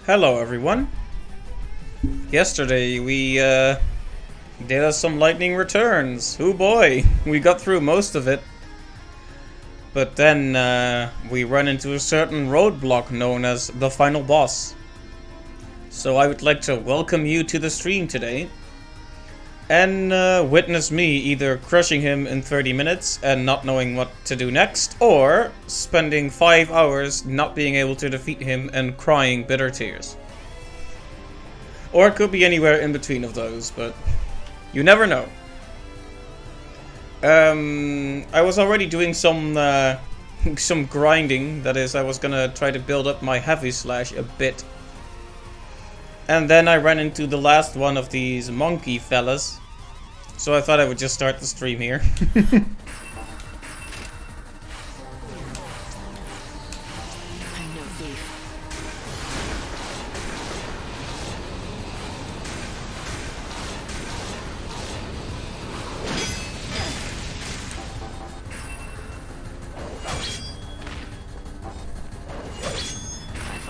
Hello everyone. Yesterday we did us some lightning returns. Oh boy, we got through most of it. But then we run into a certain roadblock known as the final boss. So I would like to welcome you to the stream today. And witness me either crushing him in 30 minutes and not knowing what to do next, or spending 5 hours not being able to defeat him and crying bitter tears. Or it could be anywhere in between of those, but you never know. I was already doing some grinding. That is, I was gonna try to build up my heavy slash a bit. And then I ran into the last one of these monkey fellas. So I thought I would just start the stream here.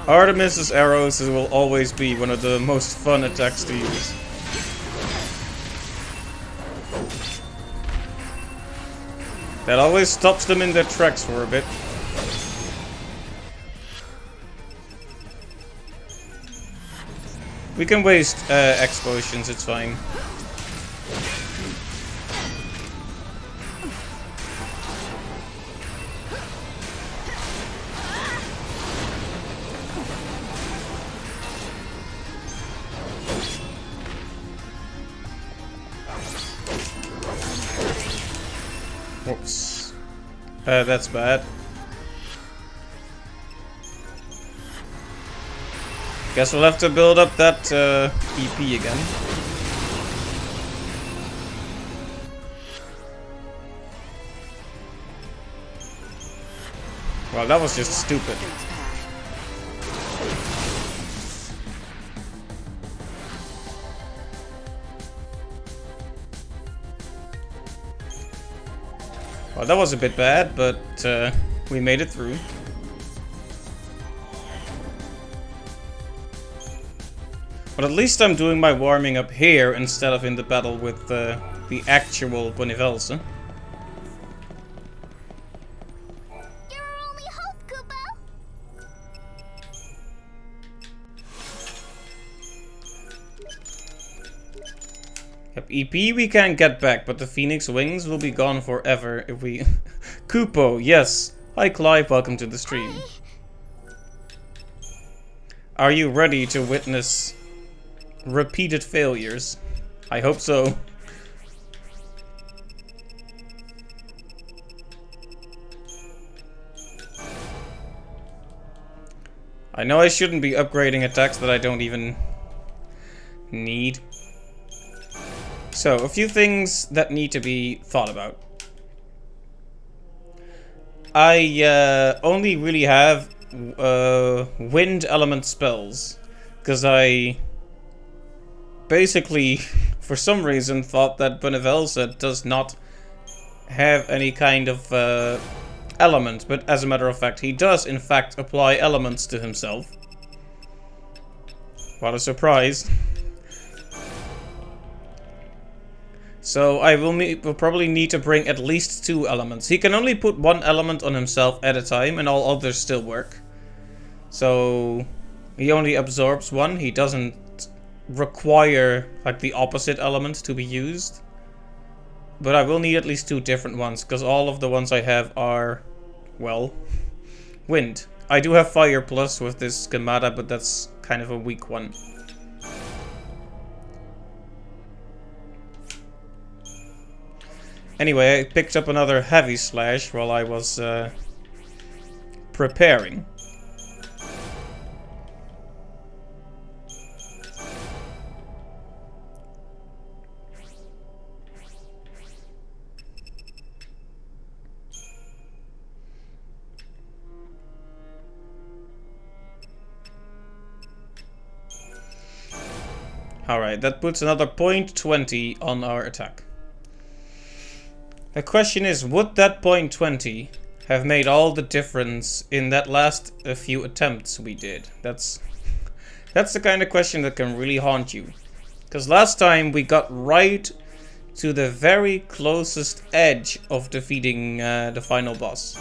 Artemis's arrows will always be one of the most fun attacks to use. That always stops them in their tracks for a bit. We can waste X potions, it's fine. Whoops. That's bad. Guess we'll have to build up that EP again. Well, that was just stupid. Well, that was a bit bad, but we made it through. But at least I'm doing my warming up here instead of in the battle with the actual Bonivelse. You're our only hope, Kupo. Yep, EP we can't get back, but the Phoenix Wings will be gone forever if we... Kupo, yes. Hi Clive, welcome to the stream. Are you ready to witness repeated failures? I hope so. I know I shouldn't be upgrading attacks that I don't even need. So, a few things that need to be thought about. I only really have wind element spells, because I basically, for some reason, thought that Bonivelse does not have any kind of element, but as a matter of fact, he does in fact apply elements to himself. What a surprise. So I will probably need to bring at least 2 elements. He can only put 1 element on himself at a time, and all others still work. So he only absorbs 1. He doesn't require like the opposite element to be used. But I will need at least 2 different ones, because all of the ones I have are, well, wind. I do have fire plus with this Schemata, but that's kind of a weak one. Anyway, I picked up another heavy slash while I was preparing. Alright, that puts another 0.20 on our attack. The question is, would that 0.20 have made all the difference in that last few attempts we did? That's That's the kind of question that can really haunt you. Because last time we got right to the very closest edge of defeating the final boss.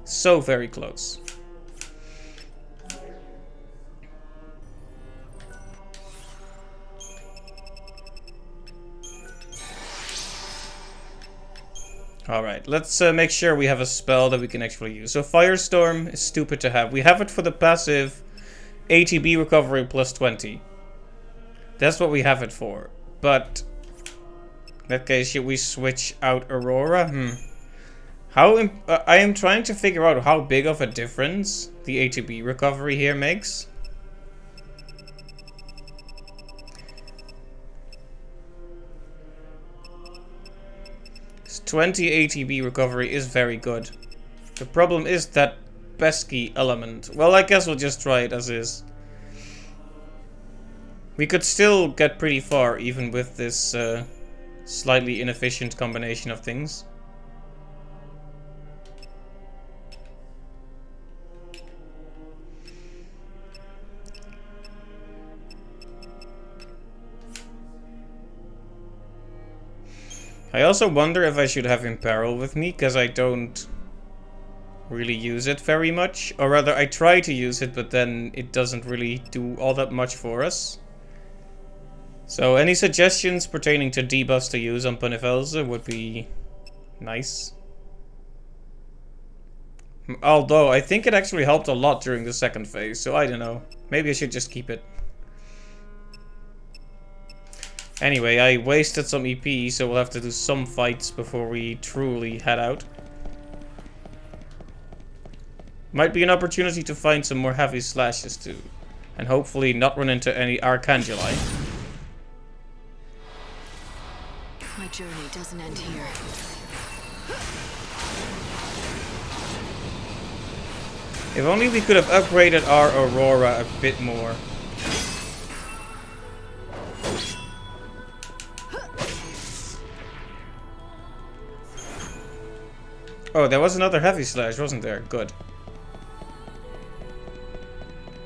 So very close. Alright, let's make sure we have a spell that we can actually use. So Firestorm is stupid to have. We have it for the passive ATB recovery plus 20. That's what we have it for. But in that case, should we switch out Aurora? I am trying to figure out how big of a difference the ATB recovery here makes. 20 ATB recovery is very good. The problem is that pesky element. Well, I guess we'll just try it as is. We could still get pretty far even with this slightly inefficient combination of things. I also wonder if I should have Imperil with me, because I don't really use it very much. Or rather, I try to use it, but then it doesn't really do all that much for us. So any suggestions pertaining to debuffs to use on Bonifelze would be nice. Although, I think it actually helped a lot during the second phase, so I don't know. Maybe I should just keep it. Anyway, I wasted some EP, so we'll have to do some fights before we truly head out. Might be an opportunity to find some more heavy slashes too. And hopefully not run into any Arcangeli. My journey doesn't end here. If only we could have upgraded our Aurora a bit more. Oh, there was another heavy slash, wasn't there? Good.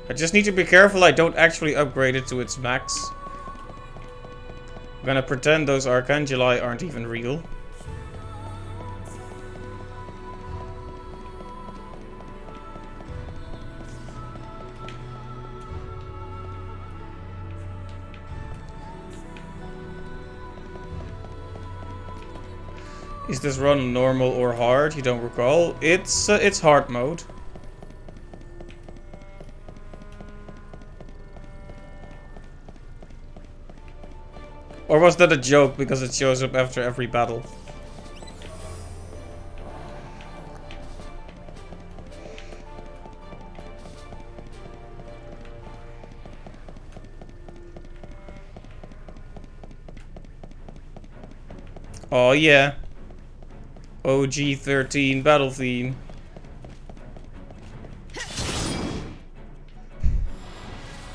I just need to be careful I don't actually upgrade it to its max. I'm gonna pretend those Arcangeli aren't even real. Is this run normal or hard? You don't recall? It's hard mode. Or was that a joke because it shows up after every battle? Oh yeah. OG-13 battle theme.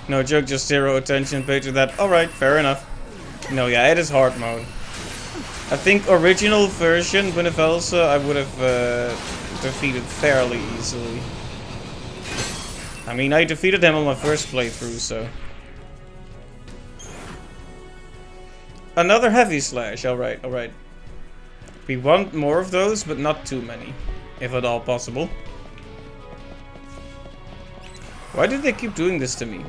No joke, just zero attention paid to that. Alright, fair enough. No, yeah, it is hard mode. I think original version Bonifelze I would have defeated fairly easily. I mean, I defeated him on my first playthrough, so. Another heavy slash, alright, alright. We want more of those, but not too many, if at all possible. Why did they keep doing this to me?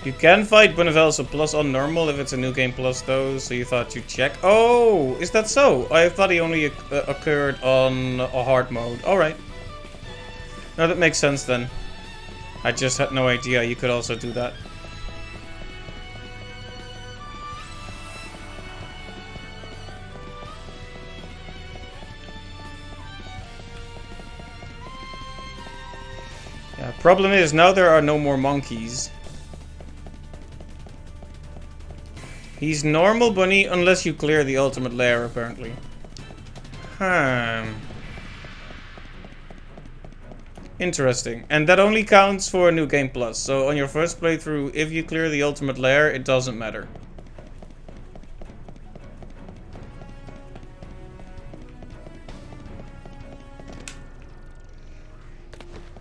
You can fight Bonifelze plus on normal if it's a new game plus though, so you thought you'd check. Oh, is that so? I thought he only occurred on a hard mode. Alright. No, that makes sense then. I just had no idea you could also do that. Yeah, problem is, now there are no more monkeys. He's normal bunny unless you clear the ultimate lair, apparently. Interesting. And that only counts for New Game Plus. So on your first playthrough, if you clear the ultimate lair, it doesn't matter.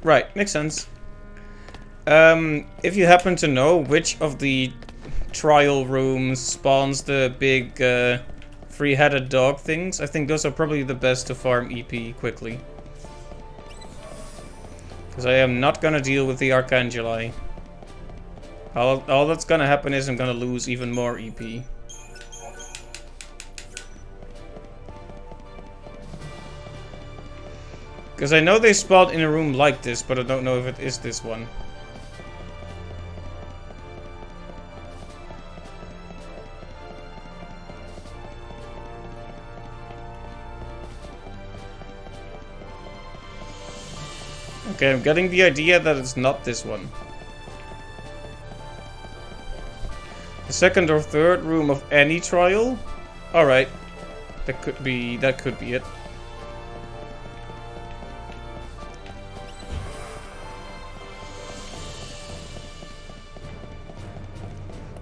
Right, makes sense. If you happen to know which of the trial rooms spawns the big three-headed dog things, I think those are probably the best to farm EP quickly. Because I am not gonna deal with the Arcangeli. All that's gonna happen is I'm gonna lose even more EP. Because I know they spawned in a room like this, but I don't know if it is this one. Okay, I'm getting the idea that it's not this one. The second or third room of any trial? Alright. That could be it.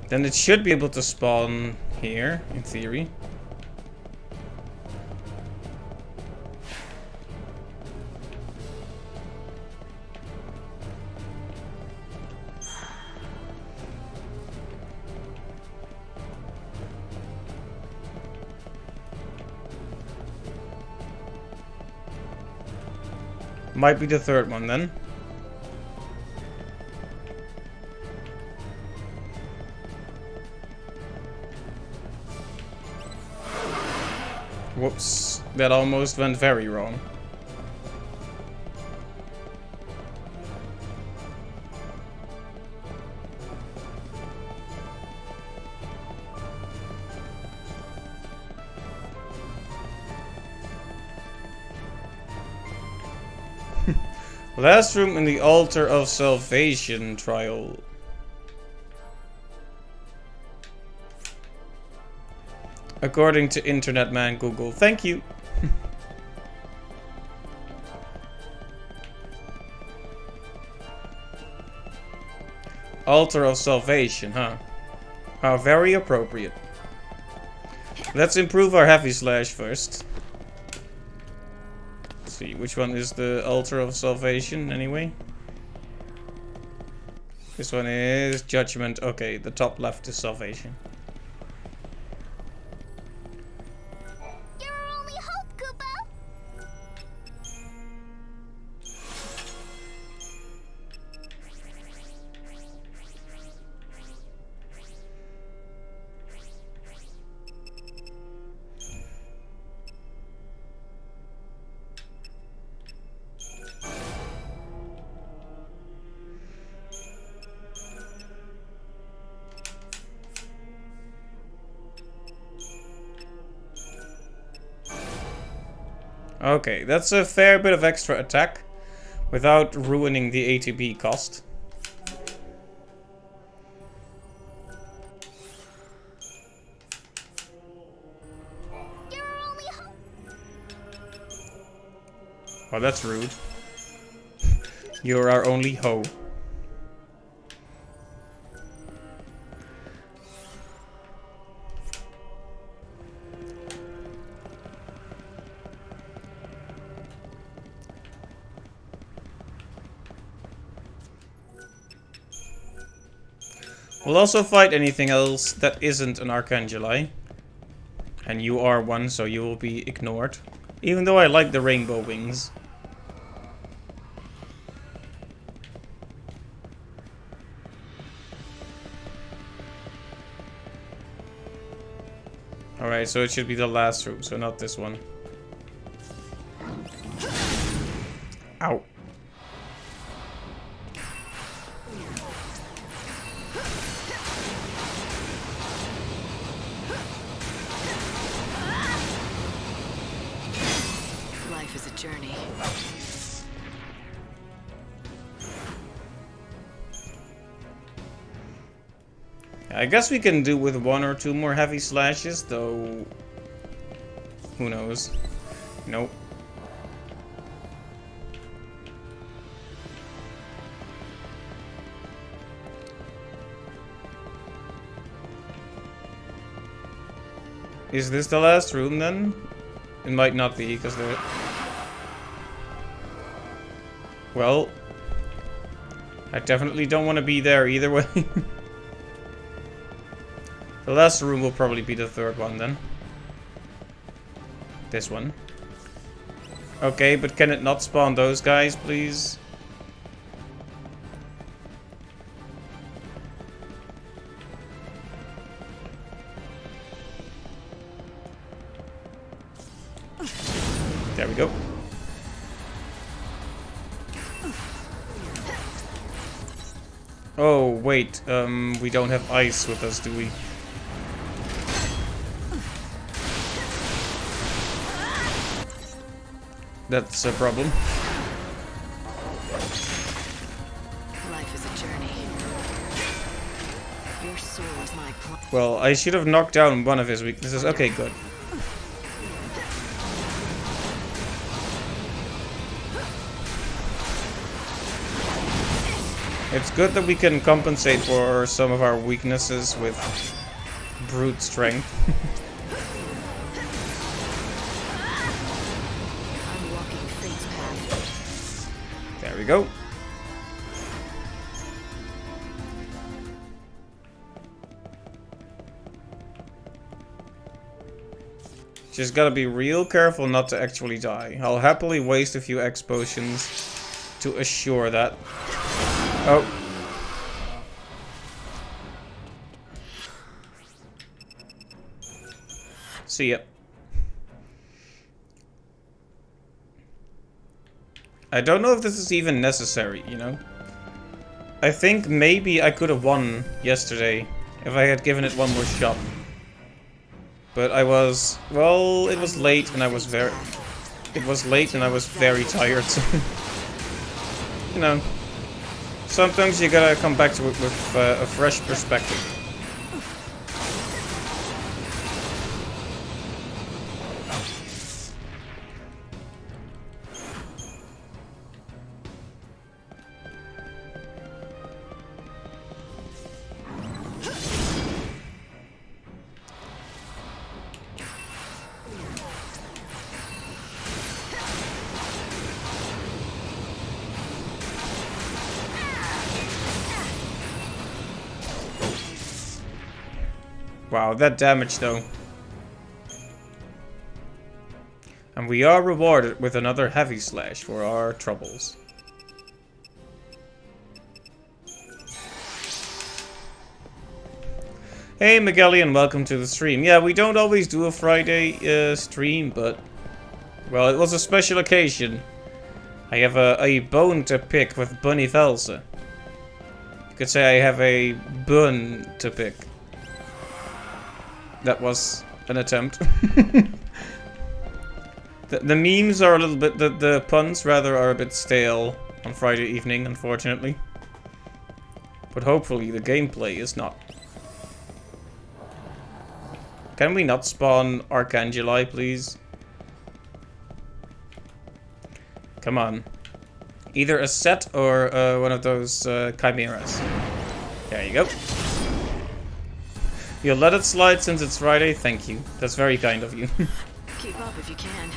Then it should be able to spawn here, in theory. Might be the third one then. Whoops, that almost went very wrong. Last room in the Altar of Salvation trial. According to Internet Man Google. Thank you. Altar of Salvation, huh? How very appropriate. Let's improve our heavy slash first. Let's see, which one is the Altar of Salvation anyway? This one is Judgment. Okay, the top left is Salvation. Okay, that's a fair bit of extra attack without ruining the ATB cost. Oh, that's rude. You're our only hoe. We'll also fight anything else that isn't an Arcangeli. And you are one, so you will be ignored. Even though I like the rainbow wings. Alright, so it should be the last room, so not this one. Ow. Life is a journey. I guess we can do with one or two more heavy slashes, though. Who knows? Nope. Is this the last room then? It might not be, because the... Well... I definitely don't want to be there either way. The last room will probably be the third one then. This one. Okay, but can it not spawn those guys, please? There we go. Oh, wait. We don't have ice with us, do we? That's a problem. Life is a journey. Your soul is my Well, I should have knocked down one of his weaknesses. Okay, good. It's good that we can compensate for some of our weaknesses with brute strength. I'm walking fate's path. There we go. Just gotta be real careful not to actually die. I'll happily waste a few X potions to assure that. Oh. See ya. I don't know if this is even necessary, you know? I think maybe I could have won yesterday if I had given it one more shot. But I was... well, it was late and I was very... It was late and I was very tired, so... you know... Sometimes you gotta come back to it with a fresh perspective. Wow, that damage though. And we are rewarded with another heavy slash for our troubles. Hey Magellian, welcome to the stream. Yeah, we don't always do a Friday stream, but... well, it was a special occasion. I have a bone to pick with Bunny Velse. You could say I have a bun to pick. That was an attempt. the memes are a little bit... the puns, rather, are a bit stale on Friday evening, unfortunately. But hopefully the gameplay is not. Can we not spawn Arcangeli, please? Come on. Either a set or one of those chimeras. There you go. You'll let it slide since it's Friday? Thank you. That's very kind of you. Keep up if you can.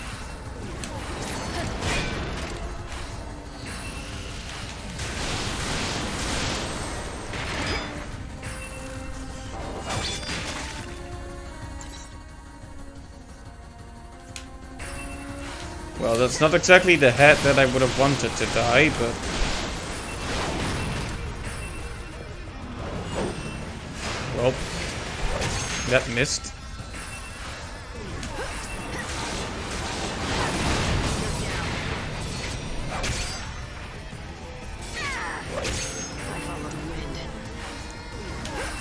Well, that's not exactly the head that I would have wanted to die, but... well... that missed.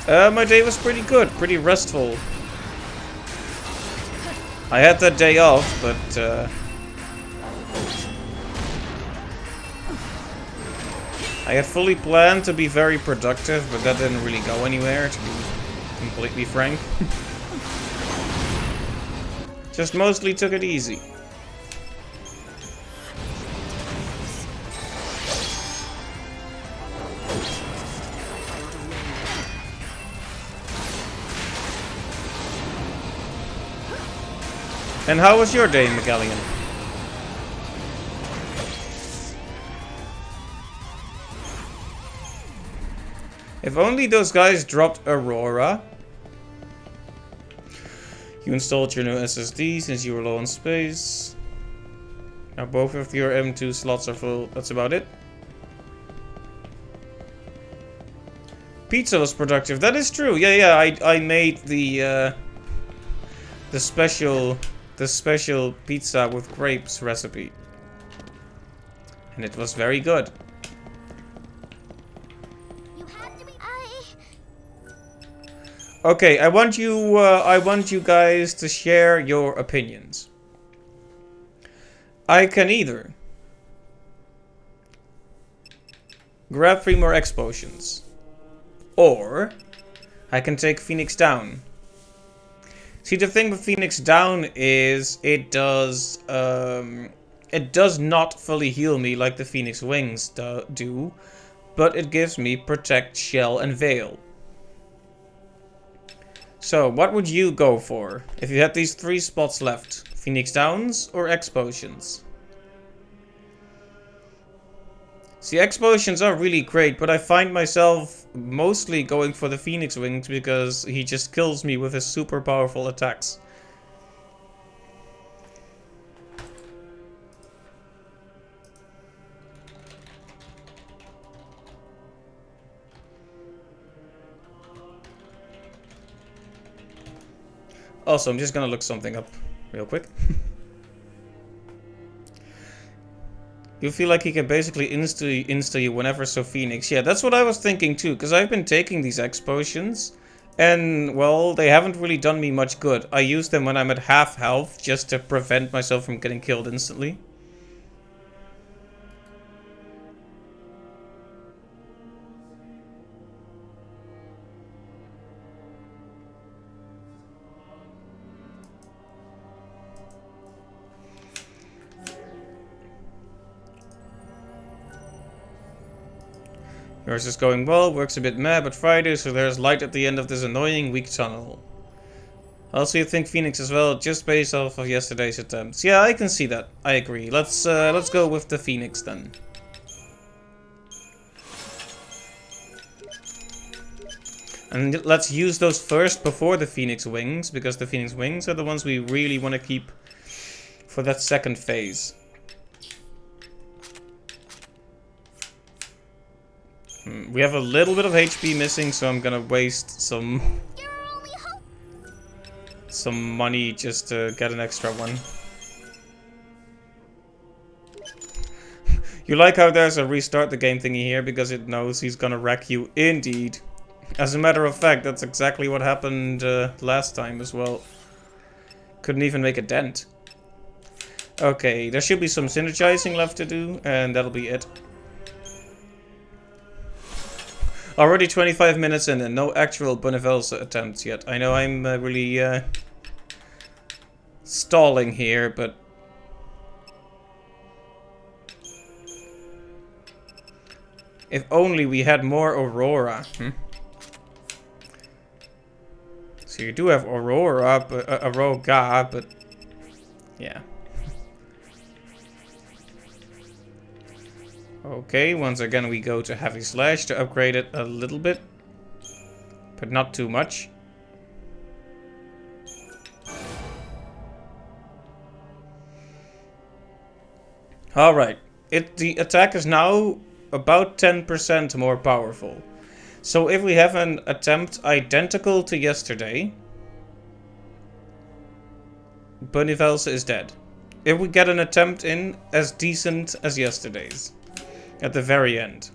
My day was pretty good, pretty restful. I had that day off, but I had fully planned to be very productive, but that didn't really go anywhere, to be completely frank. Just mostly took it easy. And how was your day, Megallion? If only those guys dropped Aurora. You installed your new SSD since you were low on space. Now both of your M2 slots are full. That's about it. Pizza was productive. That is true. Yeah. I made the special pizza with grapes recipe, and it was very good. Okay, I want you guys to share your opinions. I can either grab 3 more X potions, or I can take Phoenix down. See, the thing with Phoenix down is it does not fully heal me like the Phoenix wings do, but it gives me protect, shell, and veil. So, what would you go for if you had these 3 spots left? Phoenix Downs or X Potions? See, X Potions are really great, but I find myself mostly going for the Phoenix Wings because he just kills me with his super powerful attacks. Also, I'm just gonna look something up real quick. You feel like he can basically insta you whenever so Phoenix. Yeah, that's what I was thinking too, because I've been taking these X potions, and, well, they haven't really done me much good. I use them when I'm at half health, just to prevent myself from getting killed instantly. Yours is going well, works a bit meh, but Friday, so there's light at the end of this annoying weak tunnel. Also, you think Phoenix as well, just based off of yesterday's attempts. Yeah, I can see that. I agree. Let's go with the Phoenix then. And let's use those first before the Phoenix Wings, because the Phoenix Wings are the ones we really want to keep for that second phase. We have a little bit of HP missing, so I'm gonna waste some money just to get an extra one. You like how there's a restart the game thingy here because it knows he's gonna wreck you? Indeed. As a matter of fact, that's exactly what happened last time as well. Couldn't even make a dent. Okay, there should be some synergizing left to do, and that'll be it. Already 25 minutes in and no actual Bonnevel's attempts yet. I know I'm really stalling here, but... if only we had more Aurora. So you do have Aurora, but yeah. Okay, once again we go to Heavy Slash to upgrade it a little bit, but not too much. Alright, the attack is now about 10% more powerful. So if we have an attempt identical to yesterday, Bonnevel's is dead. If we get an attempt in as decent as yesterday's, at the very end.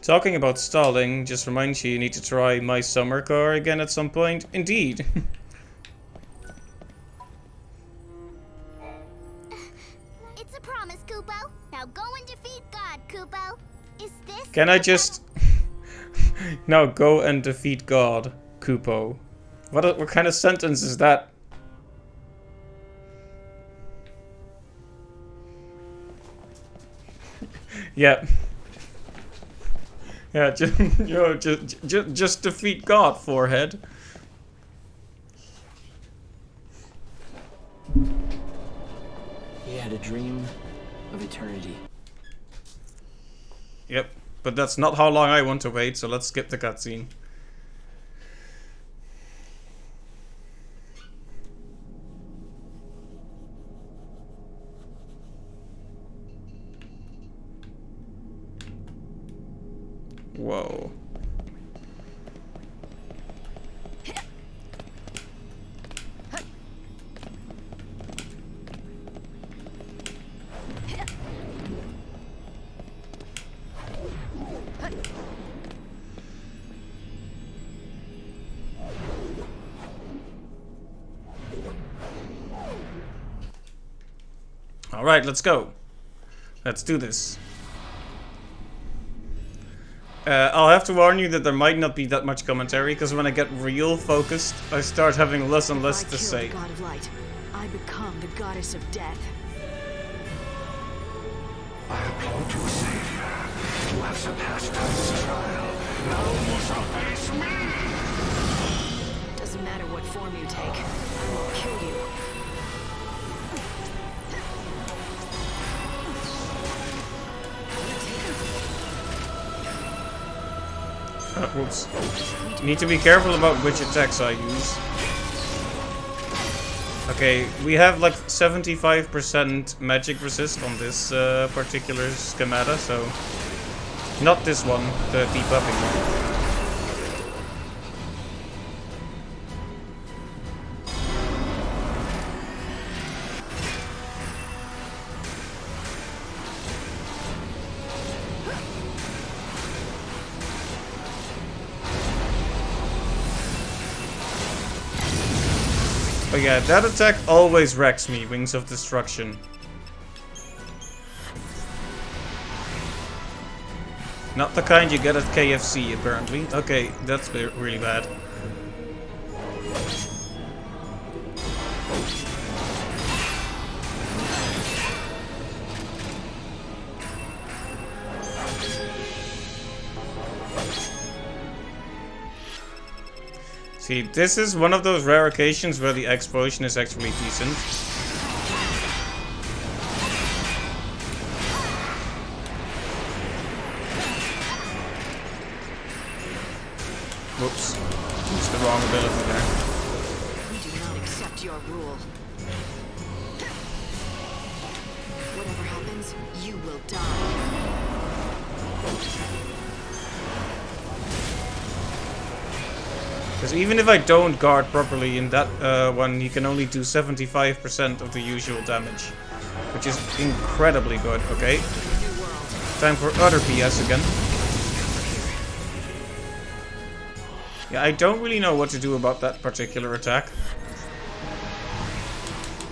Talking about stalling, just reminds you need to try my summer car again at some point. Indeed. It's a promise, Kupo. Now go and defeat God, Kupo. Is this... Can I just... now go and defeat God, Kupo. What kind of sentence is that? Yeah. Yeah, just defeat God, forehead. He had a dream of eternity. Yep, but that's not how long I want to wait, so let's skip the cutscene. Whoa. Alright, let's go. Let's do this. I'll have to warn you that there might not be that much commentary, because when I get real focused, I start having less and less to say. I kill the god of light, I become the goddess of death. I applaud you, Savior. You have surpassed time's trial. Now you shall face me! Doesn't matter what form you take, I will kill you. Whoops. Need to be careful about which attacks I use. Okay, we have like 75% magic resist on this particular schemata, so... Not this one, the debuffing one. Oh yeah, that attack always wrecks me, Wings of Destruction. Not the kind you get at KFC, apparently. Okay, that's really bad. See, this is one of those rare occasions where the explosion is actually decent. Whoops. Used the wrong ability there. We do not accept your rule. Whatever happens, you will die. Because even if I don't guard properly in that one, you can only do 75% of the usual damage. Which is incredibly good, okay? Time for other BS again. Yeah, I don't really know what to do about that particular attack.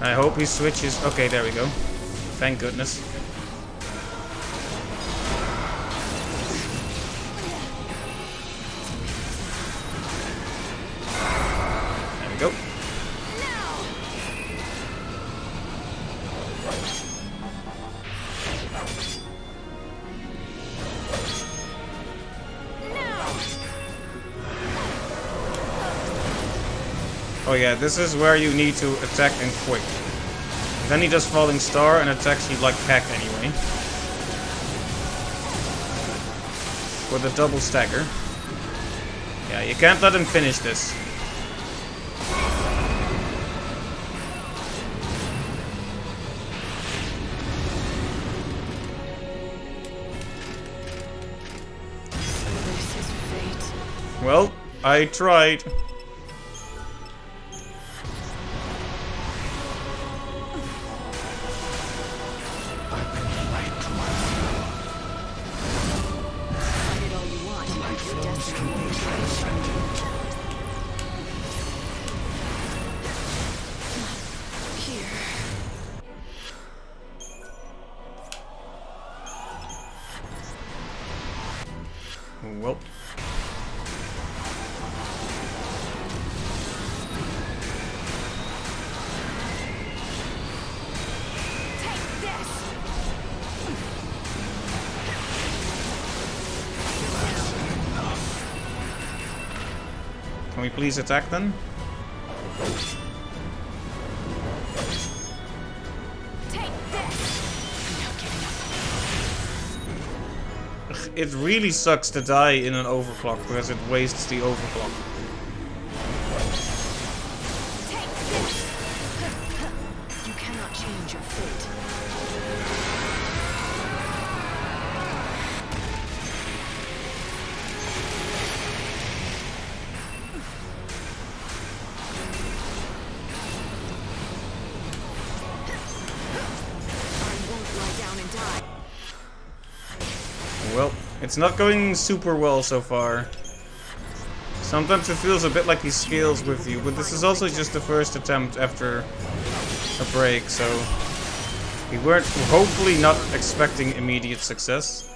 I hope he switches... Okay, there we go. Thank goodness. There we go. Oh yeah, this is where you need to attack and quick. Then he does Falling Star and attacks you like heck anyway. With a double stagger. Yeah, you can't let him finish this. This is fate. Well, I tried. Fight it all you want. Your destiny will be transcended. Here. Well. Can we please attack then? Take this. I'm not giving up. Ugh, it really sucks to die in an overclock because it wastes the overclock. Take this. You cannot change your fate. Well, it's not going super well so far. Sometimes it feels a bit like he scales with you, but this is also just the first attempt after a break, so we're hopefully not expecting immediate success.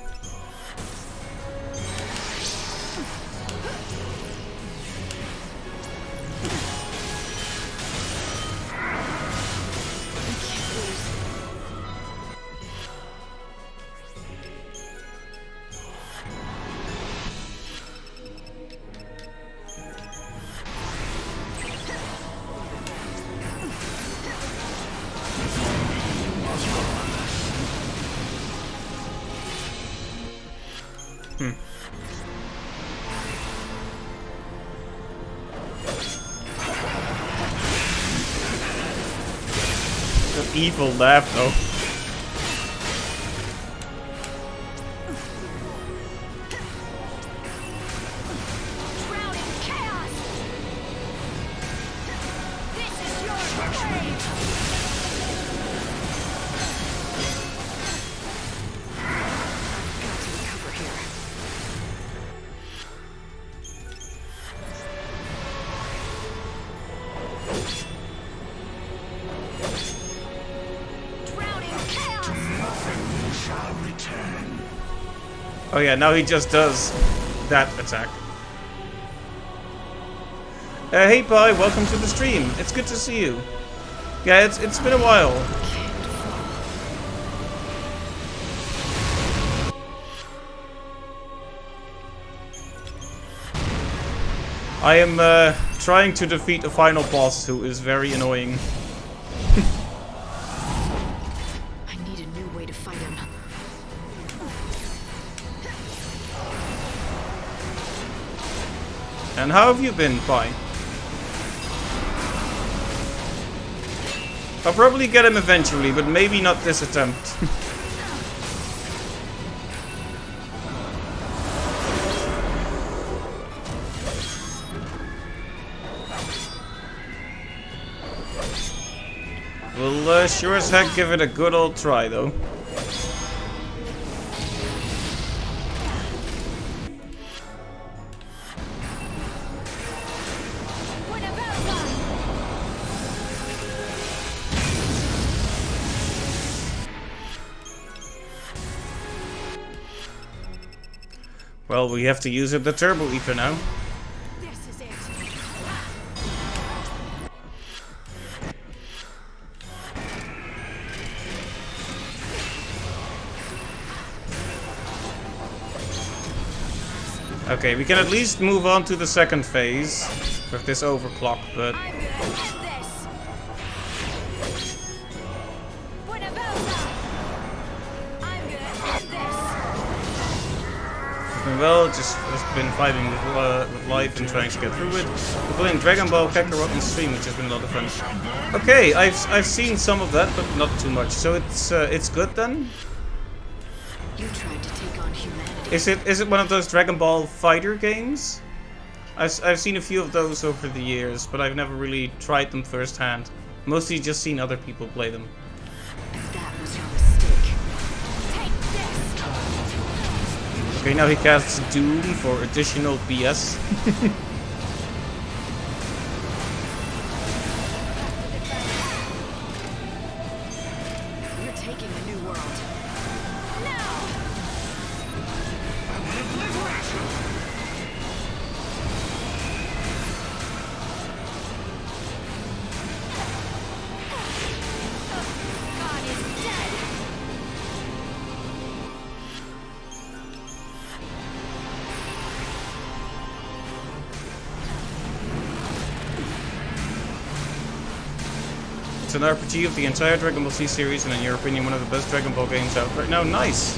That evil laugh though. Drown in chaos. This is your grave. Got to recover here. Drown in chaos. Nothing shall return. Oh yeah, now he just does that attack. Hey Pi, welcome to the stream. It's good to see you. Yeah, it's been a while. I am trying to defeat a final boss who is very annoying. I need a new way to fight him. And how have you been, Pi? I'll probably get him eventually, but maybe not this attempt. We'll sure as heck give it a good old try, though. Well, we have to use the Turbo Ether now. This is it. Okay, we can at least move on to the second phase with this overclock, but I'm gonna end this. Buenavelta. I'm gonna end this. well, just been fighting with life and trying to get through it. We're playing Dragon Ball Kakarot on stream, which has been a lot of fun. Okay, I've seen some of that, but not too much. So it's good then. You tried to take on humanity. Is it one of those Dragon Ball Fighter games? I've seen a few of those over the years, but I've never really tried them firsthand. Mostly just seen other people play them. And that was your mistake. Take this. Okay, now he casts Doom for additional BS. You're taking a new world. Now. God is dead. It's an RPG of the entire Dragon Ball Z series, and in your opinion, one of the best Dragon Ball games out right now. Nice.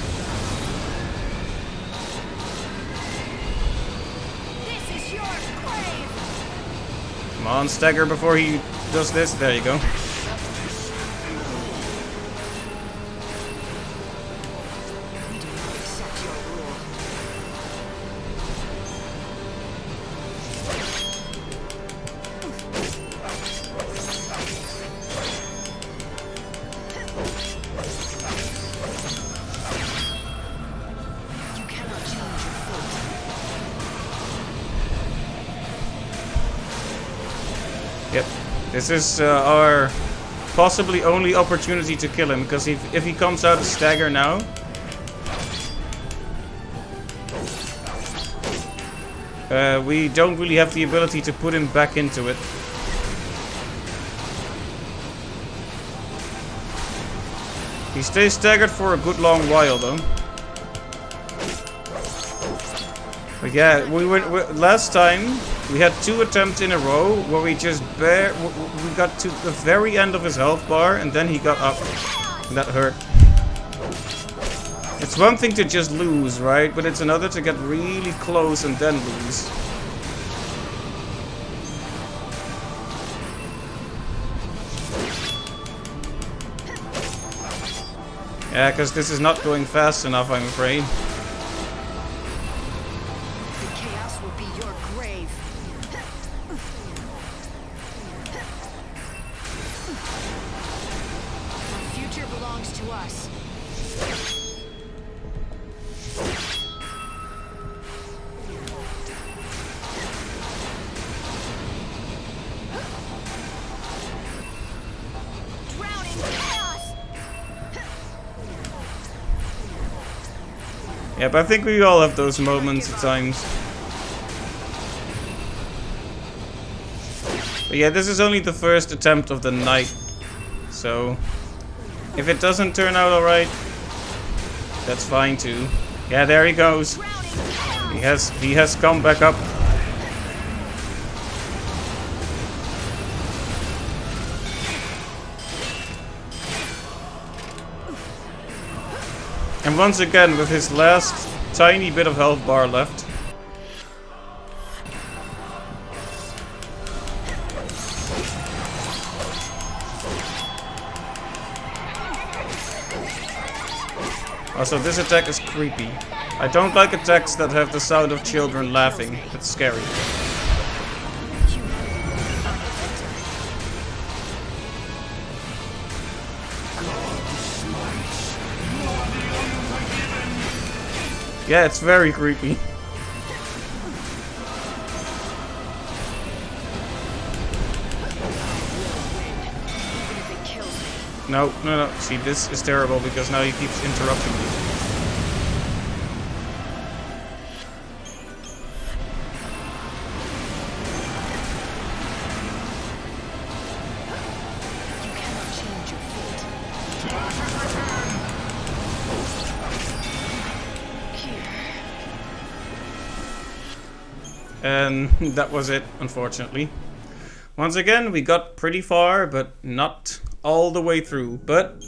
This is your grave. Come on, stagger before he does this. There you go. We do not accept your rule. You cannot change your fate. Yep. This is our possibly only opportunity to kill him, because if he comes out of stagger now, we don't really have the ability to put him back into it. He stays staggered for a good long while though. But yeah, we last time we had 2 attempts in a row where we just we got to the very end of his health bar and then he got up. That hurt. It's one thing to just lose, right? But it's another to get really close and then lose. Yeah, because this is not going fast enough, I'm afraid. The chaos will be your grave. Our future belongs to us. Drowning chaos! Yeah, but I think we all have those moments at times. But yeah, this is only the first attempt of the night. So, if it doesn't turn out alright, that's fine too. Yeah, there he goes. He has come back up. And once again, with his last tiny bit of health bar left. Also, this attack is creepy. I don't like attacks that have the sound of children laughing. It's scary. Yeah, it's very creepy. No. See, this is terrible because now he keeps interrupting me. You cannot change your fate. And that was it, unfortunately. Once again, we got pretty far, but not all the way through. But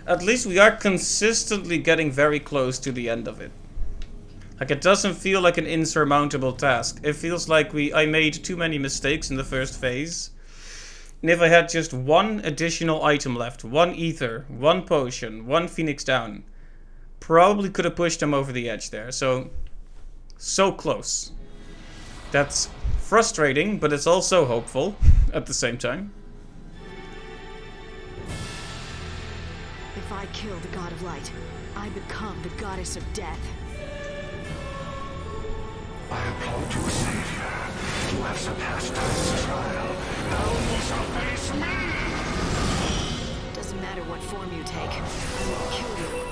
at least we are consistently getting very close to the end of it. Like, it doesn't feel like an insurmountable task. It feels like I made too many mistakes in the first phase. And if I had just one additional item left, one ether, one potion, one phoenix down, probably could have pushed him over the edge there. So close. That's frustrating, but it's also hopeful at the same time. If I kill the god of light, I become the goddess of death. I applaud you, Savior. You have surpassed time's trial. Now you shall face me! Doesn't matter what form you take, I will kill you.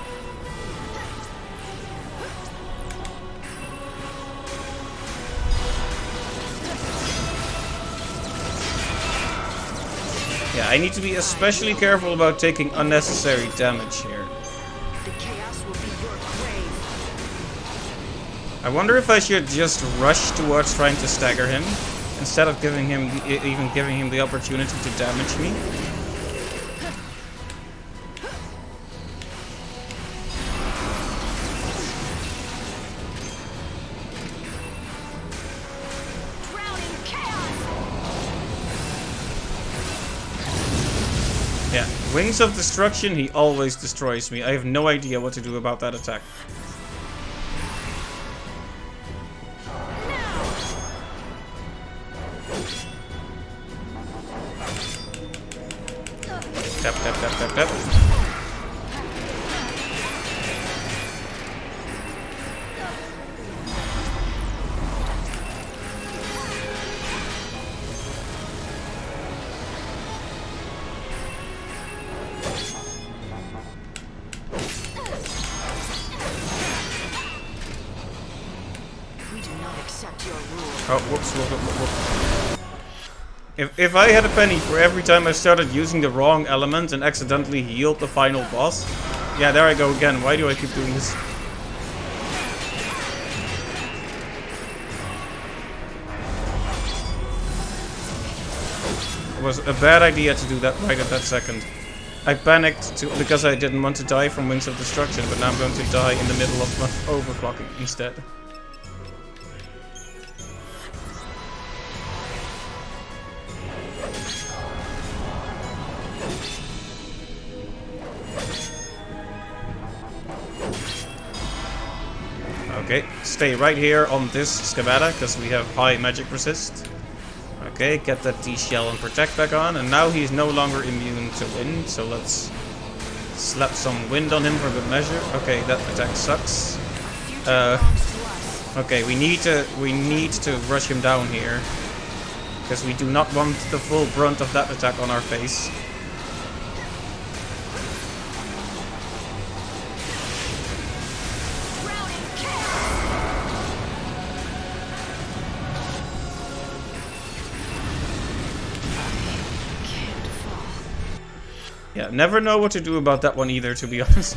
Yeah, I need to be especially careful about taking unnecessary damage here. The chaos will be your grave. I wonder if I should just rush towards trying to stagger him. instead of giving him even giving him the opportunity to damage me. Yeah, Wings of Destruction, he always destroys me. I have no idea what to do about that attack. Tap, tap, tap, tap, tap. We do not accept your rule. Oh, whoops, whoops. If I had a penny for every time I started using the wrong element and accidentally healed the final boss. Yeah, there I go again. Why do I keep doing this? It was a bad idea to do that right at that second. I panicked because I didn't want to die from Wings of Destruction, but now I'm going to die in the middle of overclocking instead. Okay, stay right here on this schemata because we have high magic resist. Okay, get that D-shell and protect back on, and now he's no longer immune to wind, so let's slap some wind on him for good measure. Okay, that attack sucks. Okay, we need to rush him down here because we do not want the full brunt of that attack on our face. Yeah, never know what to do about that one either, to be honest.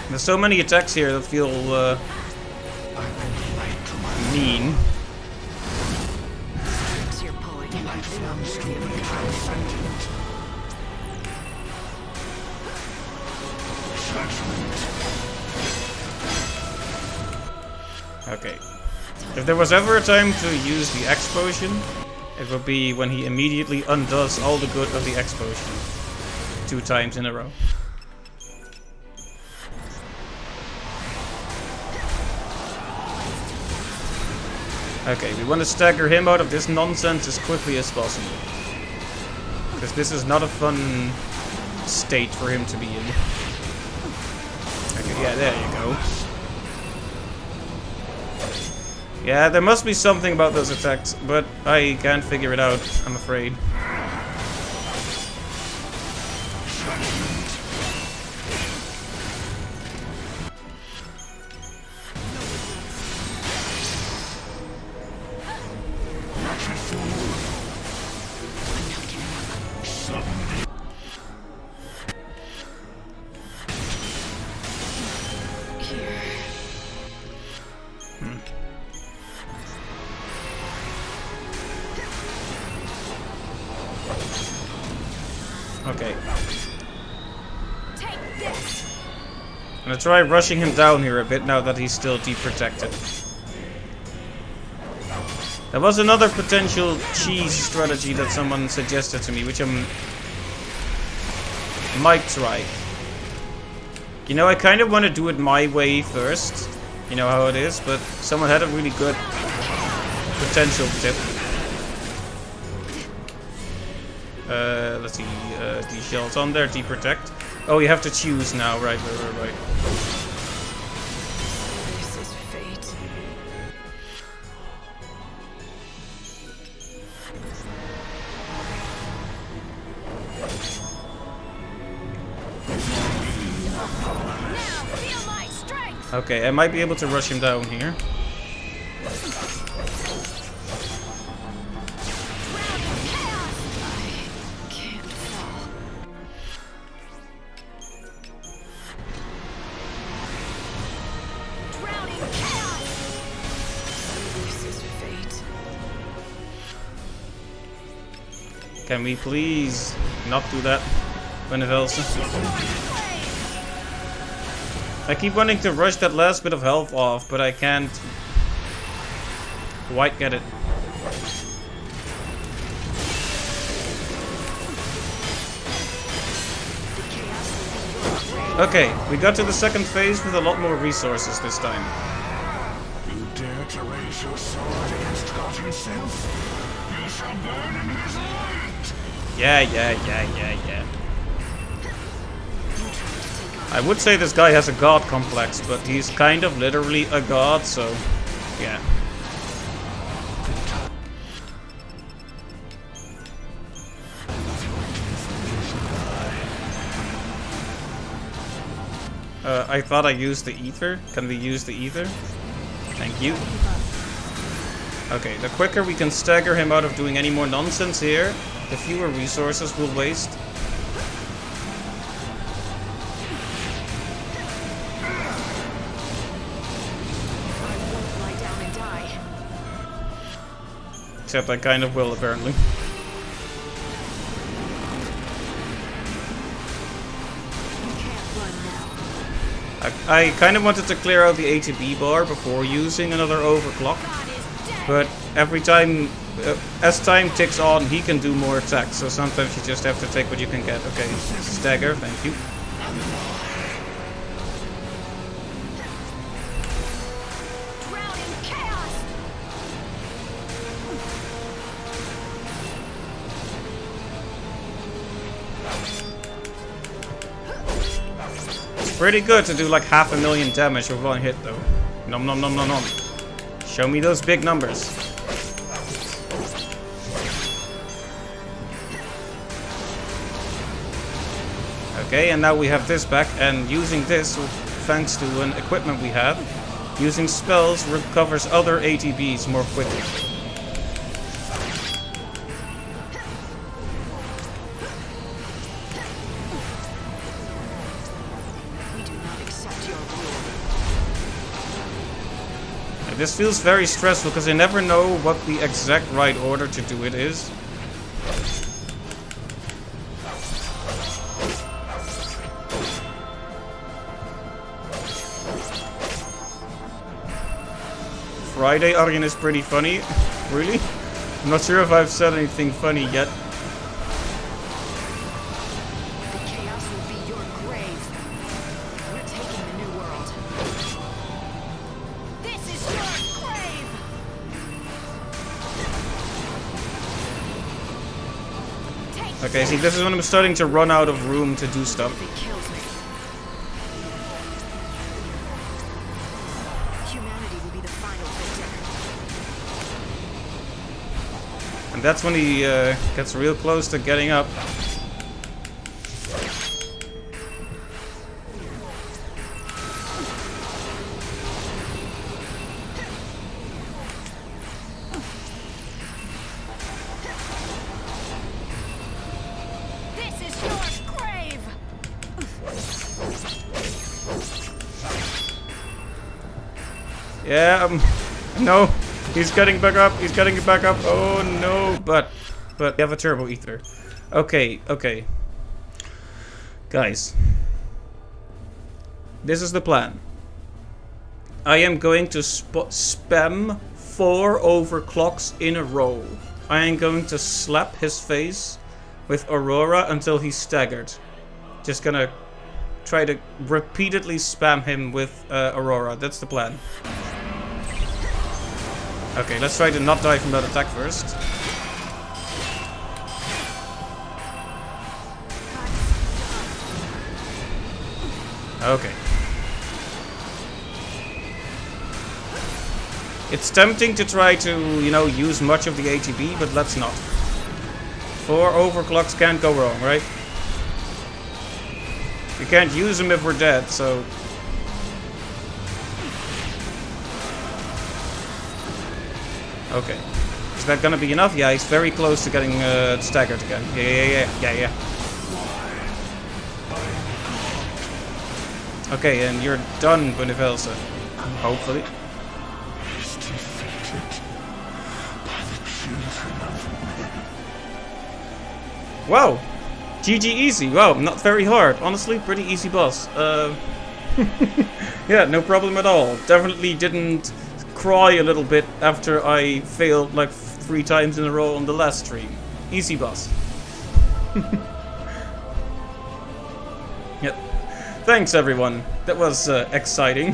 There's so many attacks here that feel mean. Okay. If there was ever a time to use the X potion, it will be when he immediately undoes all the good of the X potion 2 times in a row. Okay, we want to stagger him out of this nonsense as quickly as possible. Because this is not a fun state for him to be in. Okay, yeah, there you go. Yeah, there must be something about those attacks, but I can't figure it out, I'm afraid. Okay. I'm gonna try rushing him down here a bit now that he's still deep protected. There was another potential cheese strategy that someone suggested to me, which I might try. You know, I kind of want to do it my way first. You know how it is, but someone had a really good potential tip. Let's see, these shells on there, deprotect. Oh, you have to choose now, right. This is fate. Now feel my strength. Okay, I might be able to rush him down here. This is fate. Can we please not do that, Benevelsa? I keep wanting to rush that last bit of health off, but I can't quite get it. Okay, we got to the second phase with a lot more resources this time. You dare to raise your sword against God himself? You shall burn in his light! Yeah. I would say this guy has a god complex, but he's kind of literally a god, so yeah. I thought I used the ether. Can we use the ether? Thank you. Okay, the quicker we can stagger him out of doing any more nonsense here, the fewer resources we'll waste. Except I kind of will, apparently. I kind of wanted to clear out the ATB bar before using another overclock, but every time, as time ticks on, he can do more attacks, so sometimes you just have to take what you can get. Okay, stagger, thank you. Pretty good to do like 500,000 damage with one hit though. Nom nom nom nom nom. Show me those big numbers. Okay, and now we have this back, and using this, thanks to an equipment we have, using spells recovers other ATBs more quickly. This feels very stressful because I never know what the exact right order to do it is. Friday Aryan is pretty funny. Really? I'm not sure if I've said anything funny yet. Okay, see, this is when I'm starting to run out of room to do stuff. Humanity will be the final victor. And that's when he gets real close to getting up. Yeah, no, he's getting back up, he's getting back up, oh no, but we have a turbo ether. Okay, guys, this is the plan. I am going to spam 4 overclocks in a row. I am going to slap his face with Aurora until he's staggered. Just gonna try to repeatedly spam him with Aurora, that's the plan. Okay, let's try to not die from that attack first. Okay. It's tempting to try to, you know, use much of the ATB, but let's not. 4 overclocks can't go wrong, right? We can't use them if we're dead, so... Okay. Is that gonna be enough? Yeah, he's very close to getting staggered again. Yeah. Okay, and you're done, Benevelsa. Hopefully. Wow. GG easy. Wow, not very hard. Honestly, pretty easy boss. Yeah, no problem at all. Definitely didn't cry a little bit after I failed like 3 times in a row on the last stream. Easy boss. Yep. Thanks everyone. That was exciting.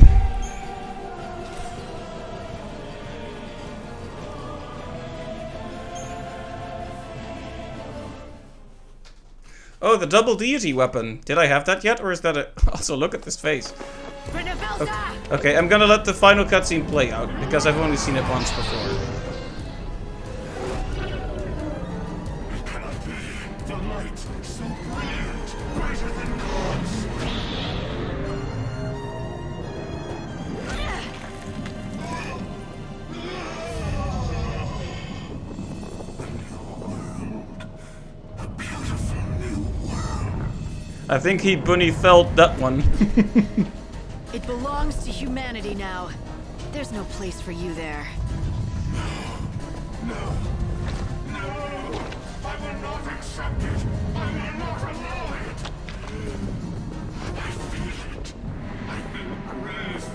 Oh, the double deity weapon. Did I have that yet, or is that a... Also, look at this face. Okay, I'm gonna let the final cutscene play out, because I've only seen it once before. It cannot be. The light, so brilliant, brighter than God's. I think he bunny felt that one. It belongs to humanity now. There's no place for you there. No! I will not accept it! I will not allow it! I feel it. I feel grief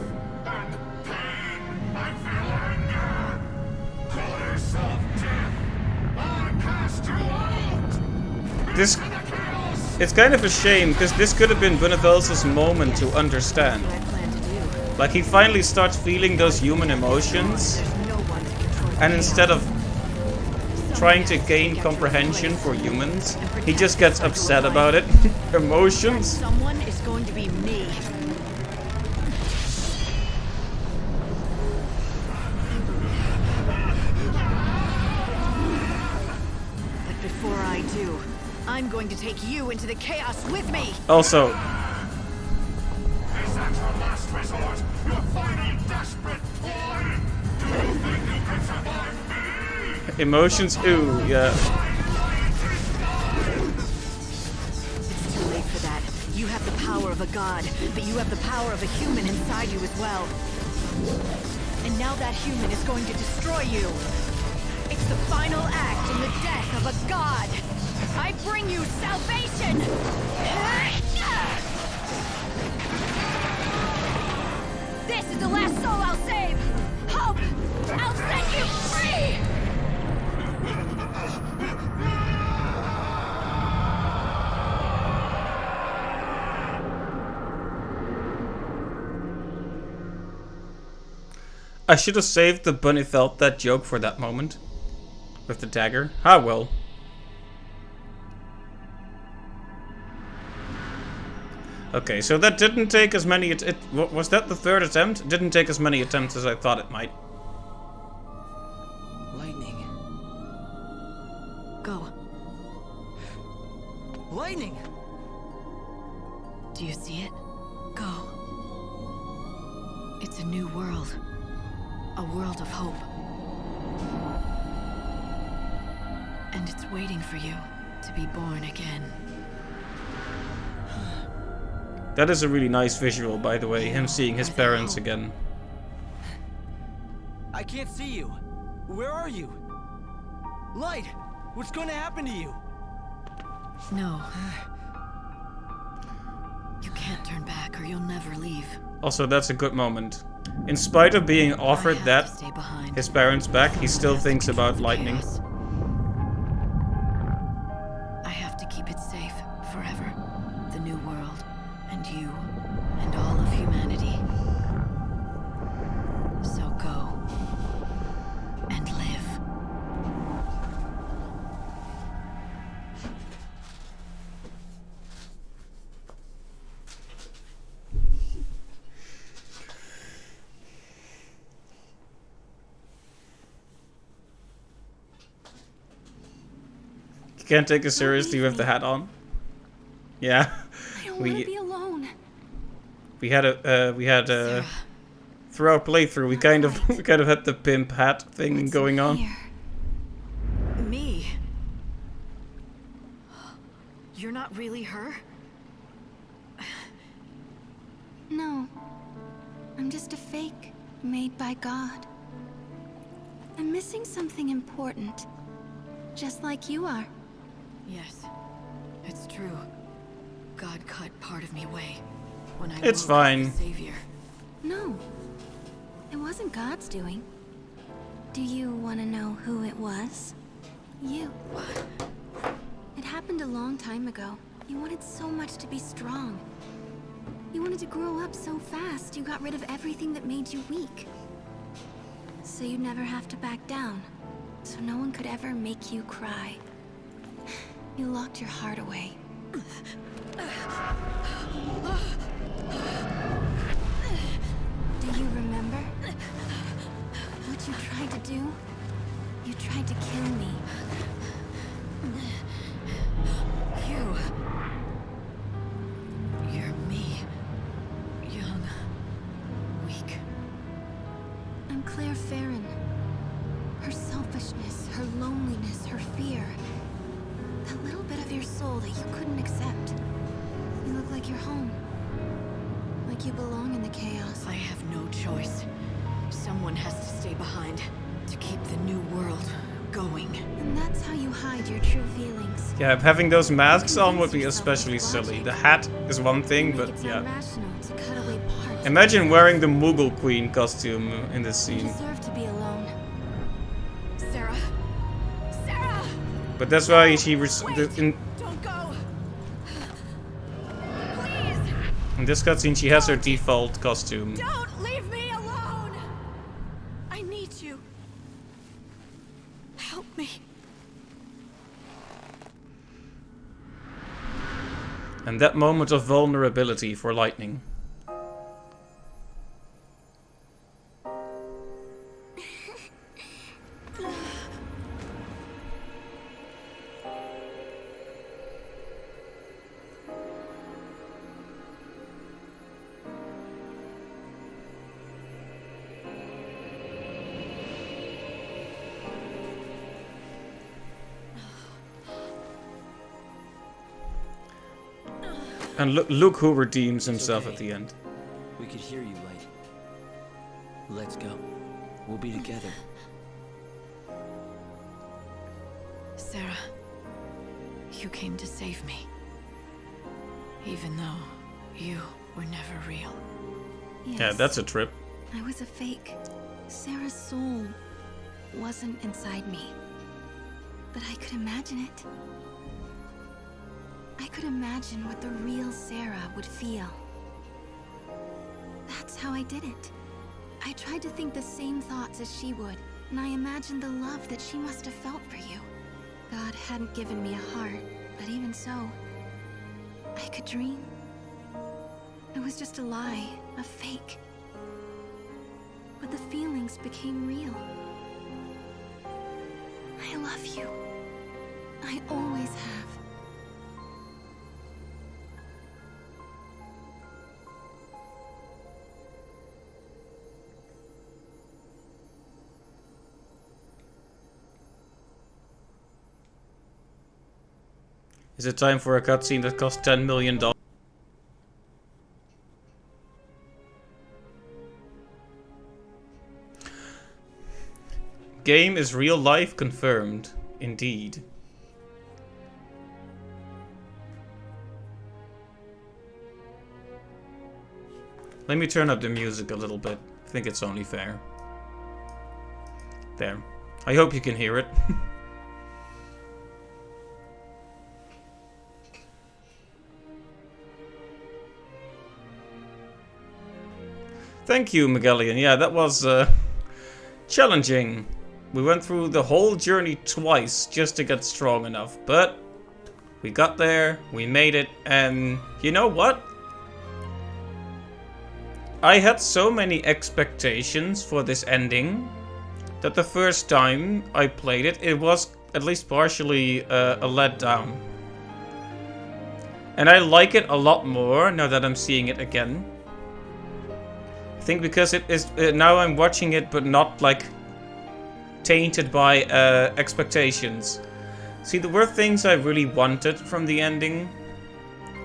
and pain. I feel anger. Goddess of death! I cast you out! This... It's kind of a shame, because this could have been Bunnevel's moment to understand. That's what I plan to do. Like, he finally starts feeling those human emotions, There's no one to control the and instead of chaos. trying to gain comprehension for humans, he just gets upset about it. Emotions? Someone is going to be me. But before I do, I'm going to take you into the chaos with me. Also, Is that your last resort? Your final desperate ploy? Do you think you can survive me? emotions, ooh, yeah. It's too late for that. You have the power of a god, but you have the power of a human inside you as well. And now that human is going to destroy you. It's the final act in the death of a god. I bring you salvation! This is the last soul I'll save! Hope! I'll set you free! I should have saved the bunny felt that joke for that moment. With the dagger. Ah, well. Okay, so that didn't take as many... was that the 3rd attempt? It didn't take as many attempts as I thought it might. Lightning. Go. Lightning! Do you see it? Go. It's a new world. A world of hope. And it's waiting for you to be born again. That is a really nice visual, by the way, him seeing his parents again. I can't see you. Where are you? Light! What's going to happen to you? No. You can't turn back or you'll never leave. Also, that's a good moment. In spite of being offered I have that, to stay behind. his parents back, he still thinks about lightning. Chaos. I have to keep it safe forever. The new world, and you, and all of humanity. So go and live. You can't take it seriously with the hat on. Yeah. I don't want to be alone. We had Sarah, through our playthrough we kind of had the pimp hat thing What's going in on. here? me? You're not really her? No. I'm just a fake made by God. I'm missing something important. Just like you are. Yes. It's true. God cut part of me away when I It's woke fine. as the Savior. No. It wasn't God's doing. Do you want to know who it was? You. It happened a long time ago. You wanted so much to be strong. You wanted to grow up so fast, you got rid of everything that made you weak. So you'd never have to back down. So no one could ever make you cry. You locked your heart away. Do you remember what you tried to do? You tried to kill me. You're me. Young. Weak. I'm Claire Farron. Her selfishness, her loneliness, her fear. That little bit of your soul that you couldn't accept. You look like you're home. Like you belong in the chaos. I have no choice. Someone has to stay behind to keep the new world going. And that's how you hide your true feelings. Yeah, having those masks on would be especially silly. The hat is one thing, You but make it yeah. sound rational to cut away parts. Imagine wearing the Moogle Queen costume in this You scene. deserve to be alone. Sarah! Sarah! But that's why she Wait! in Don't go! Please! this cutscene she has her default costume. Don't leave me alone! I need you. Help me. And that moment of vulnerability for Lightning. And look who redeems himself okay. at the end. We could hear you, Light. Let's go. We'll be together. Sarah, you came to save me. Even though you were never real. Yes, Yeah, that's a trip. I was a fake. Sarah's soul wasn't inside me. But I could imagine it. I could imagine what the real Sarah would feel. That's how I did it. I tried to think the same thoughts as she would, and I imagined the love that she must have felt for you. God hadn't given me a heart, but even so, I could dream. It was just a lie, a fake. But the feelings became real. I love you. I always have. Is it time for a cutscene that costs $10 million? Game is real life confirmed. Indeed. Let me turn up the music a little bit. I think it's only fair. There. I hope you can hear it. Thank you, Magellan. Yeah, that was challenging. We went through the whole journey twice just to get strong enough, but we got there, we made it, and you know what? I had so many expectations for this ending that the first time I played it, it was at least partially a letdown. And I like it a lot more now that I'm seeing it again. I think because it is now I'm watching it, but not like tainted by expectations. See, there were things I really wanted from the ending.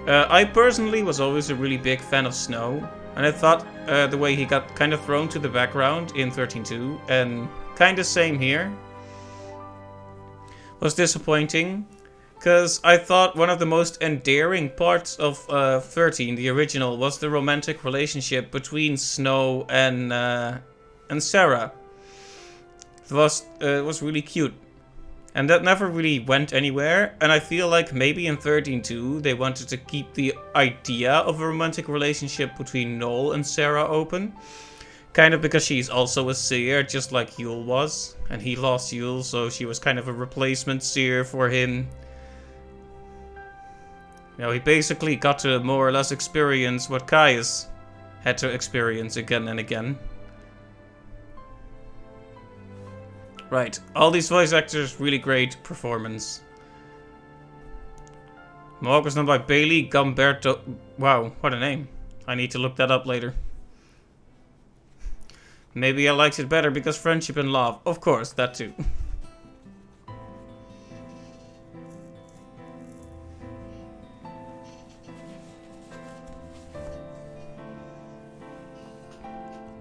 I personally was always a really big fan of Snow, and I thought the way he got kind of thrown to the background in 13.2, and kind of same here, was disappointing. Because I thought one of the most endearing parts of 13, the original, was the romantic relationship between Snow and Sarah. It was really cute. And that never really went anywhere. And I feel like maybe in 13.2 they wanted to keep the idea of a romantic relationship between Noel and Sarah open. Kind of because she's also a seer, just like Yule was. And he lost Yule, so she was kind of a replacement seer for him. You know, he basically got to more or less experience what Caius had to experience again and again. Right, all these voice actors, really great performance. Mohawk was done by Bailey Gamberto. Wow, what a name. I need to look that up later. Maybe I liked it better because friendship and love. Of course, that too.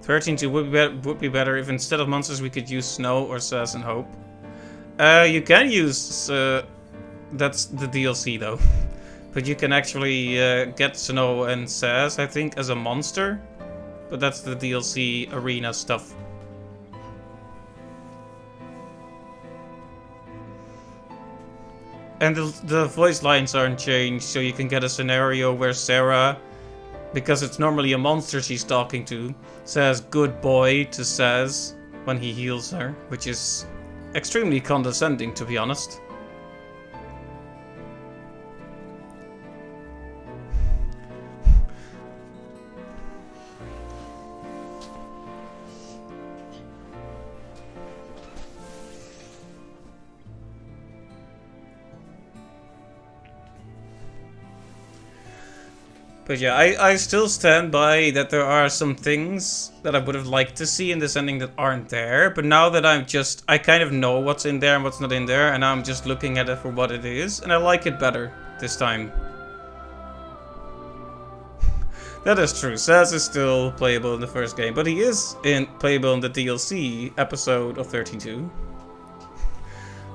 would be better if instead of monsters we could use Snow or Saz and Hope. You can use... that's the DLC though. But you can actually get Snow and Saz, I think, as a monster. But that's the DLC arena stuff. And the voice lines aren't changed, so you can get a scenario where Sarah, because it's normally a monster she's talking to, says "good boy" to Saz when he heals her, which is extremely condescending, to be honest. But yeah, I still stand by that there are some things that I would have liked to see in this ending that aren't there. But now that I kind of know what's in there and what's not in there, and I'm just looking at it for what it is, and I like it better this time. That is true. Saz is still playable in the first game, but he is playable in the DLC episode of 13.2.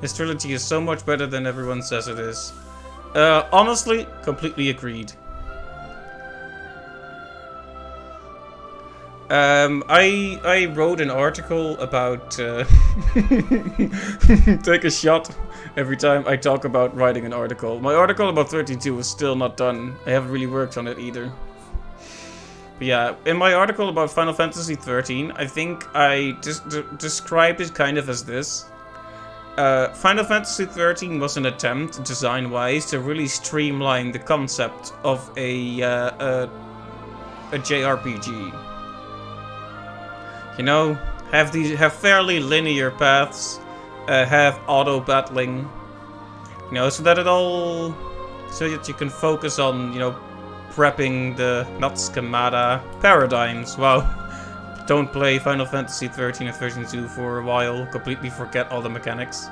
This trilogy is so much better than everyone says it is. Honestly, completely agreed. I wrote an article about take a shot every time I talk about writing an article. My article about 13.2 is still not done. I haven't really worked on it either. But yeah, in my article about Final Fantasy 13, I think I described it kind of as this. Final Fantasy 13 was an attempt, design-wise, to really streamline the concept of a JRPG. You know, have fairly linear paths, have auto battling, you know, so that you can focus on, you know, prepping the not schemata paradigms. Wow, don't play Final Fantasy 13 or 13.2 for a while, completely forget all the mechanics.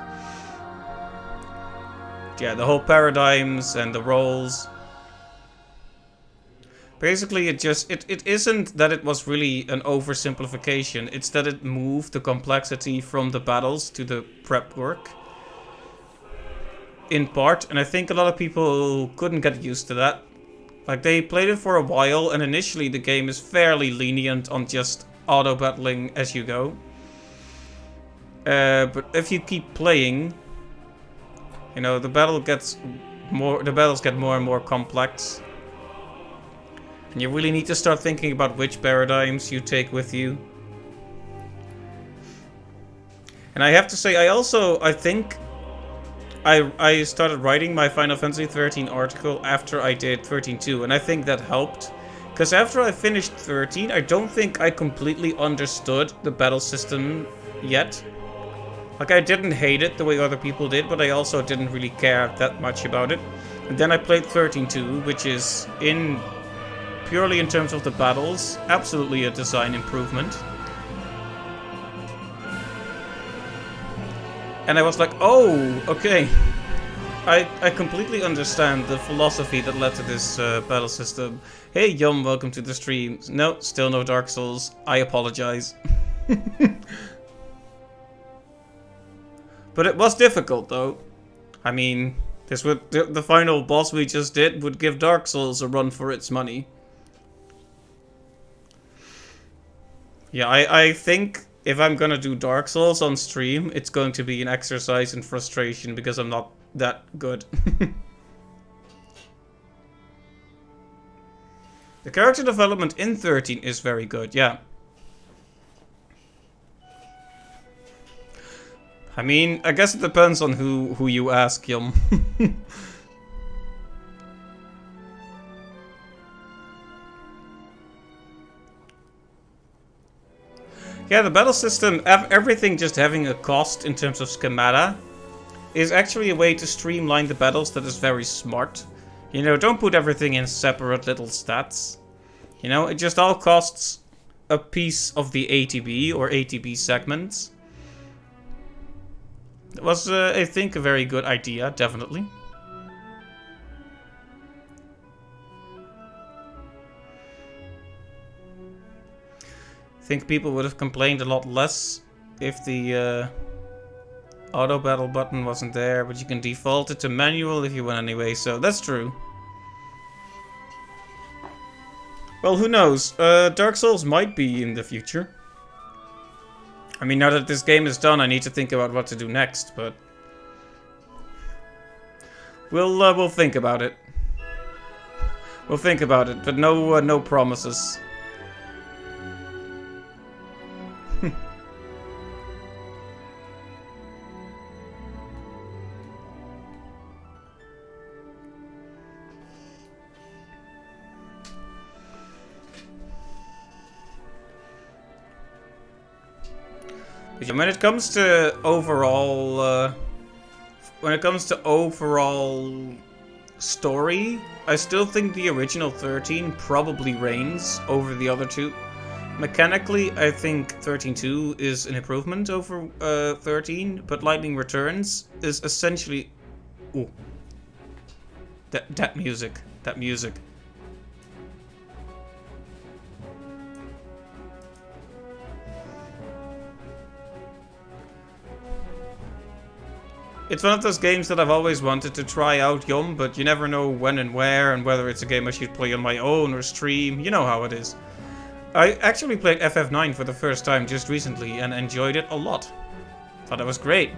Yeah, the whole paradigms and the roles. Basically, it isn't that it was really an oversimplification, it's that it moved the complexity from the battles to the prep work. In part, and I think a lot of people couldn't get used to that. Like, they played it for a while, and initially the game is fairly lenient on just auto-battling as you go. But if you keep playing, you know, the battles get more and more complex. And you really need to start thinking about which paradigms you take with you. And I have to say, I think I started writing my Final Fantasy 13 article after I did 13.2, and I think that helped. Because after I finished 13, I don't think I completely understood the battle system yet. Like, I didn't hate it the way other people did, but I also didn't really care that much about it. And then I played 13.2, which is purely in terms of the battles, absolutely a design improvement. And I was like, oh, okay. I completely understand the philosophy that led to this battle system. Hey, Yum, welcome to the stream. No, still no Dark Souls. I apologize. But it was difficult, though. I mean, This would the final boss we just did would give Dark Souls a run for its money. Yeah, I think if I'm gonna do Dark Souls on stream, it's going to be an exercise in frustration because I'm not that good. The character development in 13 is very good, yeah. I mean, I guess it depends on who you ask, Yum. Yeah, the battle system, everything just having a cost in terms of schemata, is actually a way to streamline the battles that is very smart. You know, don't put everything in separate little stats. You know, it just all costs a piece of the ATB or ATB segments. It was, I think, a very good idea, definitely. I think people would have complained a lot less if the auto battle button wasn't there, but you can default it to manual if you want anyway, so that's true. Well, who knows? Dark Souls might be in the future. I mean, now that this game is done, I need to think about what to do next, but we'll think about it. We'll think about it, but no promises. When it comes to overall, story, I still think the original 13 probably reigns over the other two. Mechanically, I think 13.2 is an improvement over 13, but Lightning Returns is essentially... Ooh. That music. It's one of those games that I've always wanted to try out, Yum, but you never know when and where, and whether it's a game I should play on my own or stream. You know how it is. I actually played FF9 for the first time just recently and enjoyed it a lot. Thought it was great.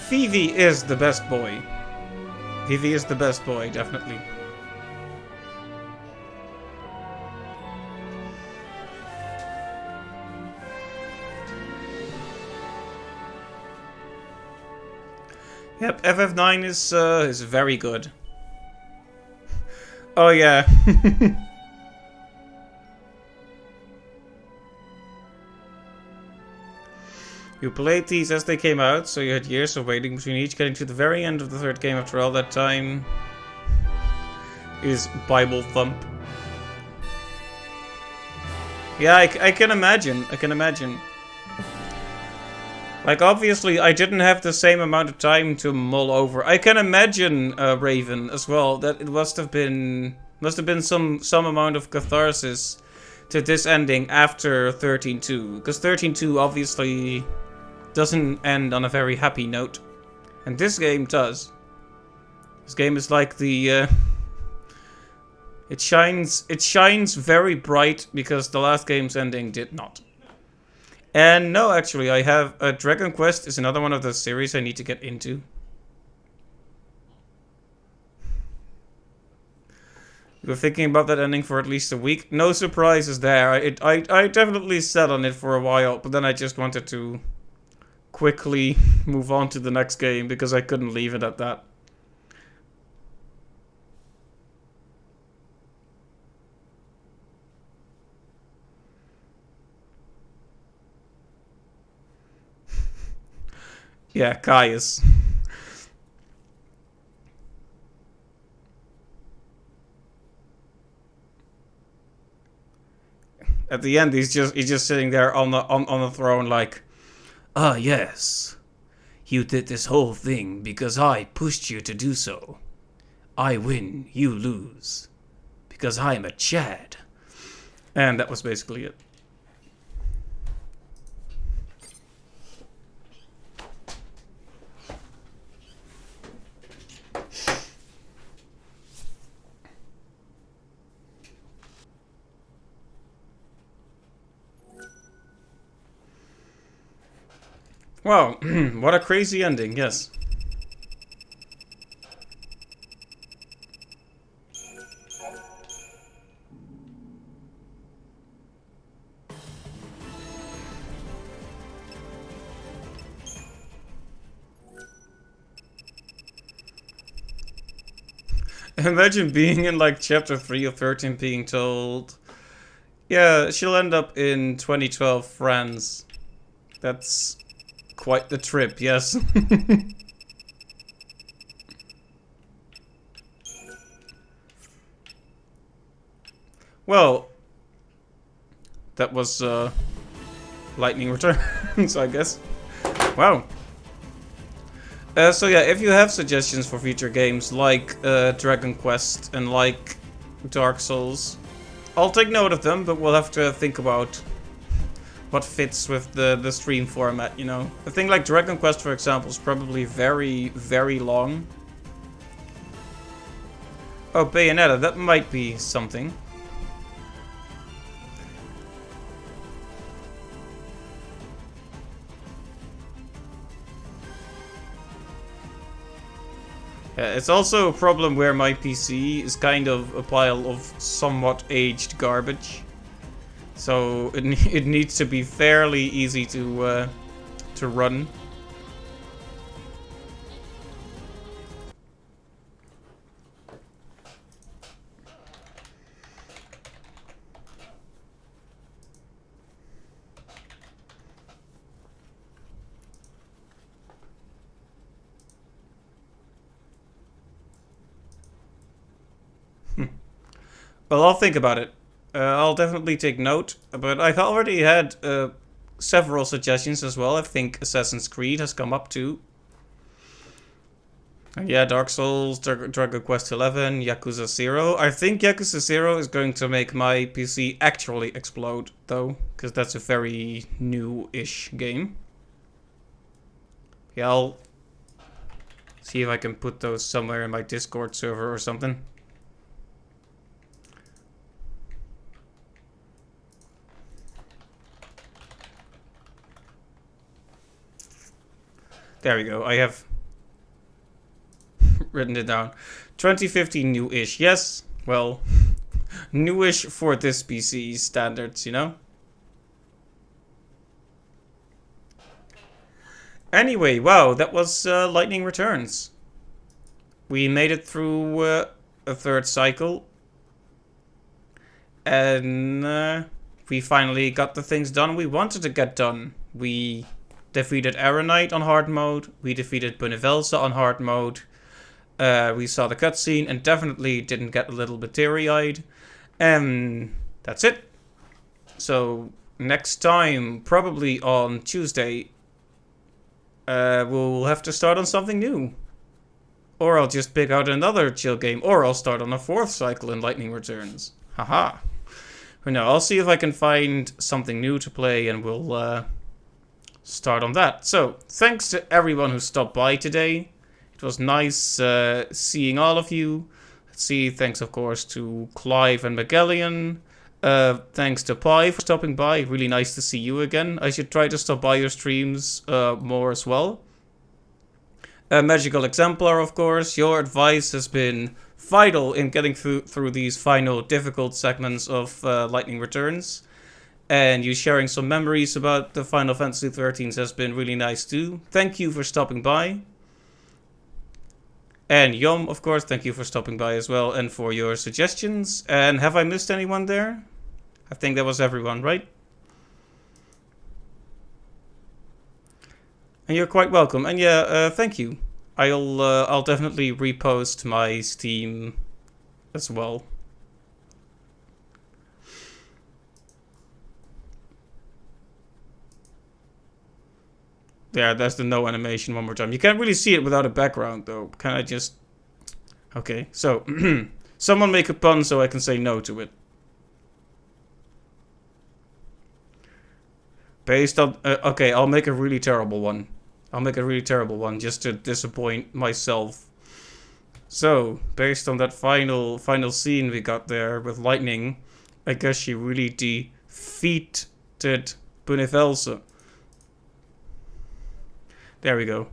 Vivi is the best boy. Vivi is the best boy, definitely. Yep, FF9 is very good. Oh yeah. You played these as they came out, so you had years of waiting between each, getting to the very end of the third game after all that time is Bible thump. Yeah, I can imagine. I can imagine. Like, obviously, I didn't have the same amount of time to mull over. I can imagine, Raven, as well, that it must have been some amount of catharsis to this ending after 13.2. Because 13.2 obviously doesn't end on a very happy note. And this game does. This game is like the... It shines very bright because the last game's ending did not. And no, actually, I have... Dragon Quest is another one of those series I need to get into. We were thinking about that ending for at least a week. No surprises there. I definitely sat on it for a while, but then I just wanted to quickly move on to the next game because I couldn't leave it at that. Yeah, Caius. At the end, he's just sitting there on the throne, like, Ah, yes. You did this whole thing because I pushed you to do so. I win, you lose. Because I'm a Chad. And that was basically it. Wow, what a crazy ending, yes. Imagine being in like chapter 3 of 13 being told, yeah, she'll end up in 2012 France. That's quite the trip, yes. Well, that was Lightning Returns, I guess. Wow. So yeah, if you have suggestions for future games like Dragon Quest and like Dark Souls, I'll take note of them, but we'll have to think about what fits with the stream format, you know. A thing like Dragon Quest, for example, is probably very, very long. Oh, Bayonetta, that might be something. Yeah, it's also a problem where my PC is kind of a pile of somewhat aged garbage. So it needs to be fairly easy to run. Well, I'll think about it. I'll definitely take note, but I've already had several suggestions as well. I think Assassin's Creed has come up too. And yeah, Dark Souls, Dragon Quest 11, Yakuza 0. I think Yakuza 0 is going to make my PC actually explode, though, because that's a very new-ish game. Yeah, I'll see if I can put those somewhere in my Discord server or something. There we go, I have written it down. 2015 new-ish, yes. Well, newish for this PC standards, you know? Anyway, wow, that was Lightning Returns. We made it through a third cycle. And we finally got the things done we wanted to get done. We defeated Aeronite on hard mode. We defeated Bunivelsa on hard mode. We saw the cutscene and definitely didn't get a little bit teary-eyed. And that's it. So next time, probably on Tuesday, we'll have to start on something new. Or I'll just pick out another chill game. Or I'll start on a fourth cycle in Lightning Returns. Haha. But no, I'll see if I can find something new to play and we'll start on that. So, thanks to everyone who stopped by today. It was nice seeing all of you. Let's see, thanks of course to Clive and Magellan. Thanks to Pi for stopping by. Really nice to see you again. I should try to stop by your streams more as well. Magical Exemplar, of course. Your advice has been vital in getting through these final difficult segments of Lightning Returns. And you sharing some memories about the Final Fantasy XIII has been really nice too. Thank you for stopping by. And Yom, of course, thank you for stopping by as well and for your suggestions. And have I missed anyone there? I think that was everyone, right? And you're quite welcome. And yeah, thank you. I'll definitely repost my Steam as well. Yeah, that's the no animation one more time. You can't really see it without a background, though. Can I just... Okay, so... Someone make a pun so I can say no to it. Based on... okay, I'll make a really terrible one. I'll make a really terrible one just to disappoint myself. So, based on that final scene we got there with Lightning, I guess she really defeated Bunifelsa. There we go.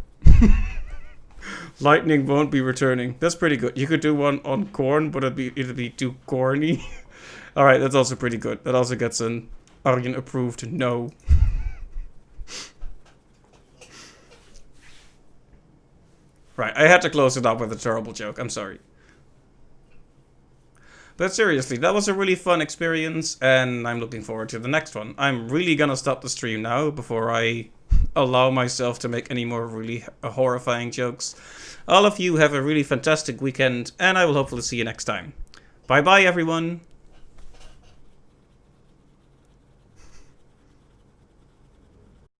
Lightning won't be returning. That's pretty good. You could do one on corn, but it'd be too corny. Alright, that's also pretty good. That also gets an Arjen approved no. Right, I had to close it up with a terrible joke. I'm sorry. But seriously, that was a really fun experience, and I'm looking forward to the next one. I'm really gonna stop the stream now before I allow myself to make any more really horrifying jokes. All of you have a really fantastic weekend, and I will hopefully see you next time. Bye bye, everyone!